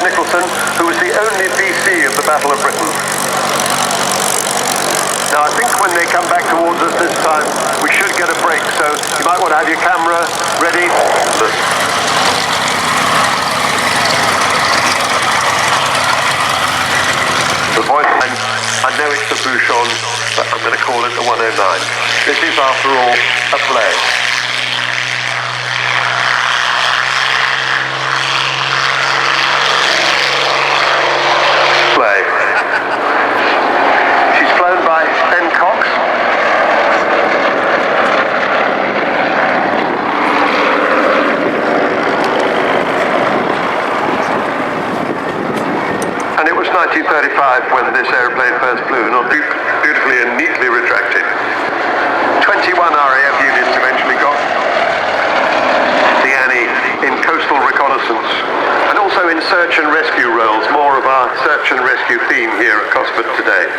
who was the only VC of the Battle of Britain. Now I think when they come back towards us this time, we should get a break, so you might want to have your camera ready. The voice, I know it's the Buchon, but I'm going to call it the 109. This is, after all, a play. She's flown by Ben Cox. And it was 1935 when this aeroplane first flew, not beautifully and neatly retracted. 21 RAF units eventually got the Annie in coastal reconnaissance and also in search and rescue roles, more of our search and rescue theme here at Cosford today.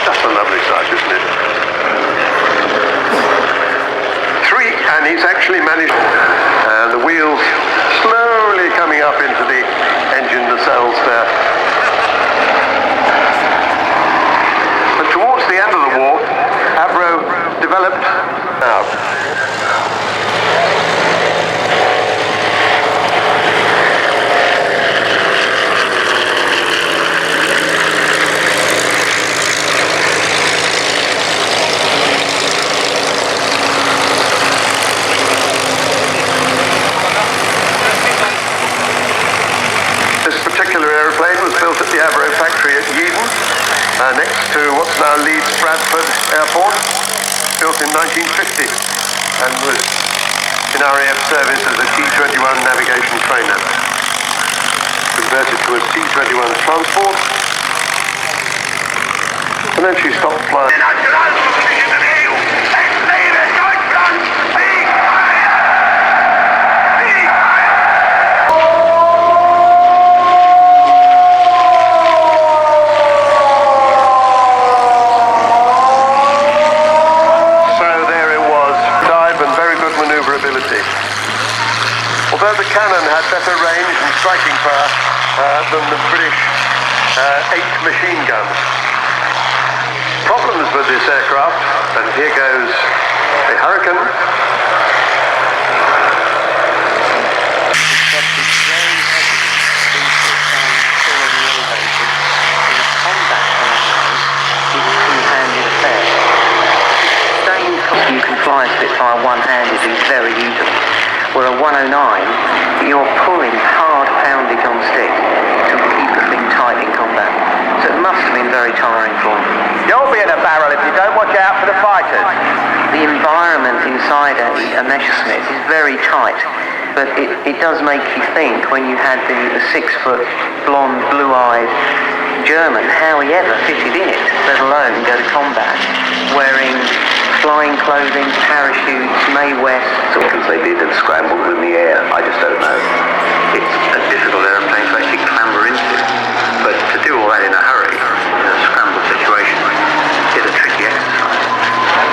That's a lovely sight, isn't it? He's actually managed, the wheels slowly coming up into the engine nacelles there. But towards the end of the war, Avro developed at the Avro factory at Yeadon, next to what's now Leeds Bradford Airport, built in 1950 and was in RAF service as a T-21 navigation trainer. Converted to a T-21 transport, and then she stopped flying. Although the cannon had better range and striking power than the British 8 machine guns. Problems with this aircraft, and here goes the Hurricane. You can fly a Spitfire one-handed is very useful. Where a 109, you're pulling hard poundage on stick to keep the thing tight in combat. So it must have been very tiring for them. You'll be in a barrel if you don't watch out for the fighters. The environment inside a Messerschmitt is very tight, but it does make you think when you had the 6-foot, blonde, blue-eyed German, how he ever fitted in it, let alone go to combat, wearing flying clothing, parachutes, Mae West. Because they did and scrambled in the air, I just don't know. It's a difficult aeroplane to actually clamber into, but to do all that in a hurry, in a scramble situation, is a tricky exercise.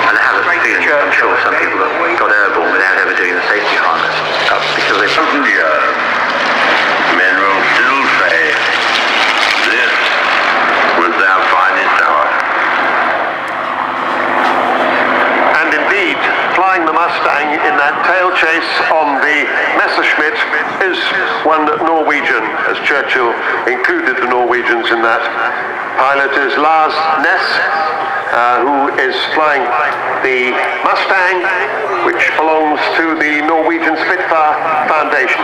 And I have a feeling, I'm sure some people got airborne without ever doing the safety harness, because they men will still say, this was their finest hour. And indeed, flying the Mustang in that tail chase on the Messerschmitt is one Norwegian, as Churchill included the Norwegians in that. Pilot is Lars Ness, who is flying the Mustang, which belongs to the Norwegian Spitfire Foundation.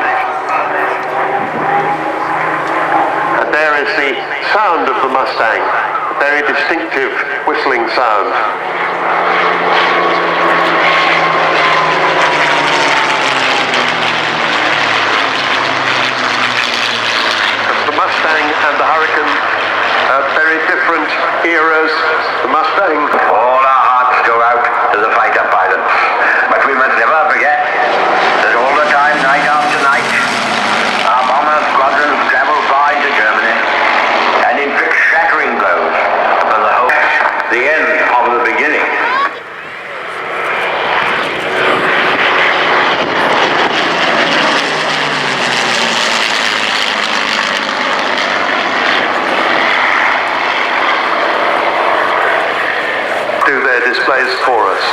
And there is the sound of the Mustang, a very distinctive whistling sound. And the Hurricane, very different eras. The Mustang. all our hearts go out to the fighter pilots, but we must never forget that all the time, night after night, our bomber squadrons travel far into Germany and inflict shattering blows upon the whole. The end of the beginning. displays for us.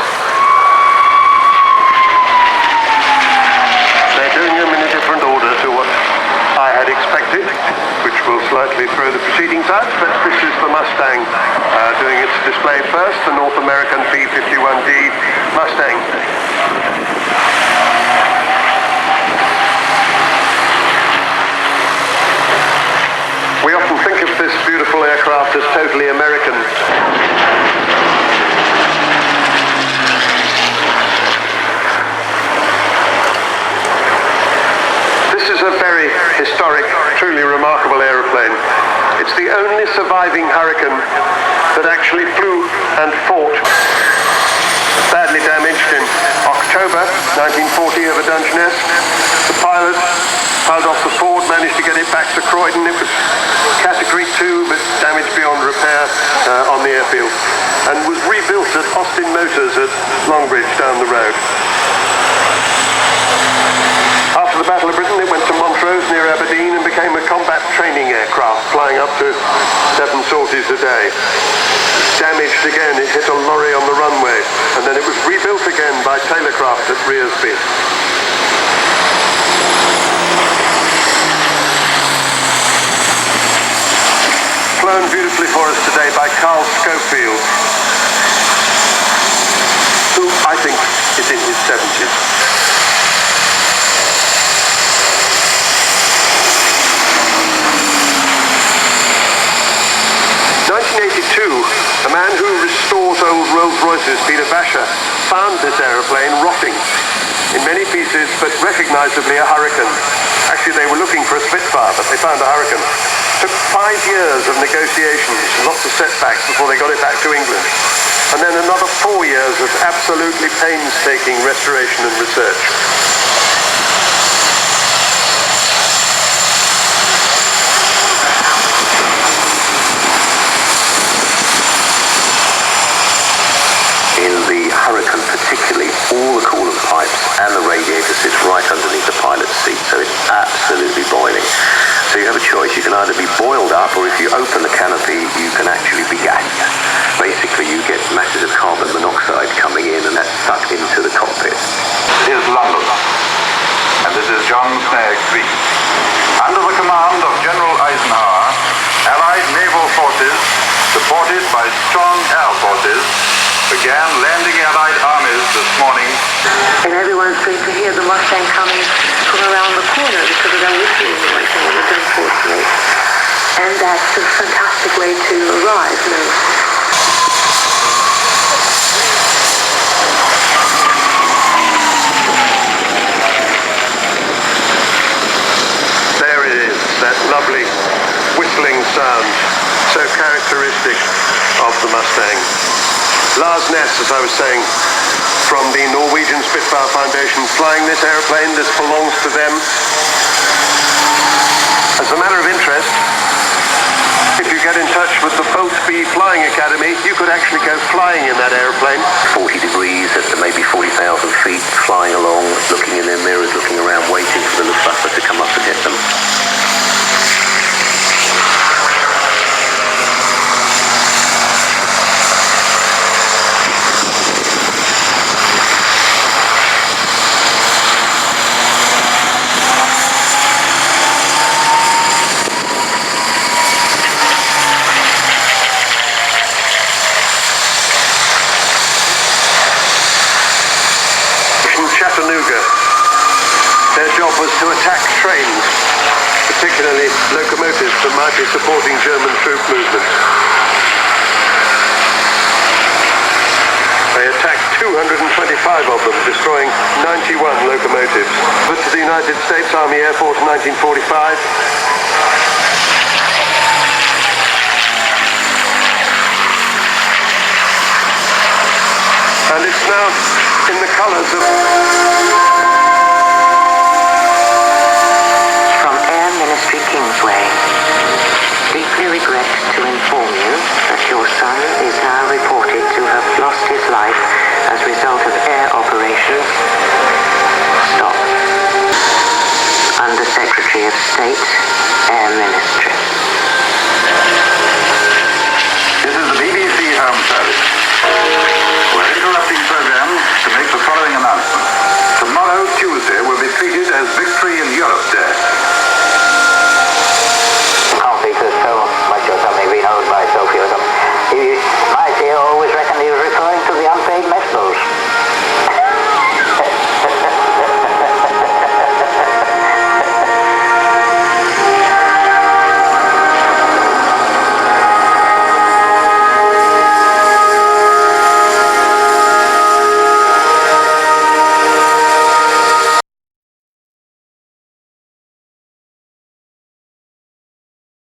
They're doing them in a different order to what I had expected, which will slightly throw the proceedings out, but this is the Mustang doing its display first, the North American P51D Mustang. We often think of this beautiful aircraft as totally American. This is a very historic, truly remarkable aeroplane. It's the only surviving Hurricane that actually flew and fought. Badly damaged in October 1940 over Dungeness. The pilot piled off the Ford, managed to get it back to Croydon. It was Category 2, but damaged beyond repair on the airfield, and was rebuilt at Austin Motors at Longbridge down the road. After the Battle of Britain, it went to Montrose near Aberdeen and became a combat training aircraft, flying up to 7 sorties a day. Damaged again, it hit a lorry on the runway, and then it was rebuilt again by Tailorcraft at Rearsby. Flown beautifully for us today by Carl Schofield, who I think is in his 70s. In 1982, a man who restores old Rolls Royces, Peter Basher, found this aeroplane rotting in many pieces, but recognisably a Hurricane. Actually, they were looking for a Spitfire, but they found a Hurricane. Took 5 years of negotiations, lots of setbacks before they got it back to England. And then another 4 years of absolutely painstaking restoration and research. Hurricane particularly, all the coolant pipes and the radiator sits right underneath the pilot's seat, so it's absolutely boiling. So you have a choice. You can either be boiled up, or if you open the canopy, you can actually be gassed. Basically, you get masses of carbon monoxide coming in, and that's sucked into the cockpit. Is London, and this is John Snagg speaking. Under the command of General Eisenhower, Allied naval forces, supported by strong air forces, began landing Allied armies this morning. And everyone's going to hear the Mustang coming from around the corner because of that whistling noise, and it was unfortunate. And that's a fantastic way to arrive, no? There it is, that lovely whistling sound, so characteristic of the Mustang. Lars Ness, as I was saying, from the Norwegian Spitfire Foundations, flying this aeroplane. This belongs to them. As a matter of interest, if you get in touch with the Boltby Flying Academy, you could actually go flying in that aeroplane. 40 degrees at maybe 40,000 feet, flying along, looking in their mirrors, looking around, waiting for the Luftwaffe to come up and hit them. Their job was to attack trains, particularly locomotives that might be supporting German troop movements. They attacked 225 of them, destroying 91 locomotives. But to the United States Army Air Force in 1945. And it's now in the colours of... From Air Ministry Kingsway, deeply regret to inform you that your son is now reported to have lost his life as a result of air operations. Stop. Under Secretary of State, Air Ministry.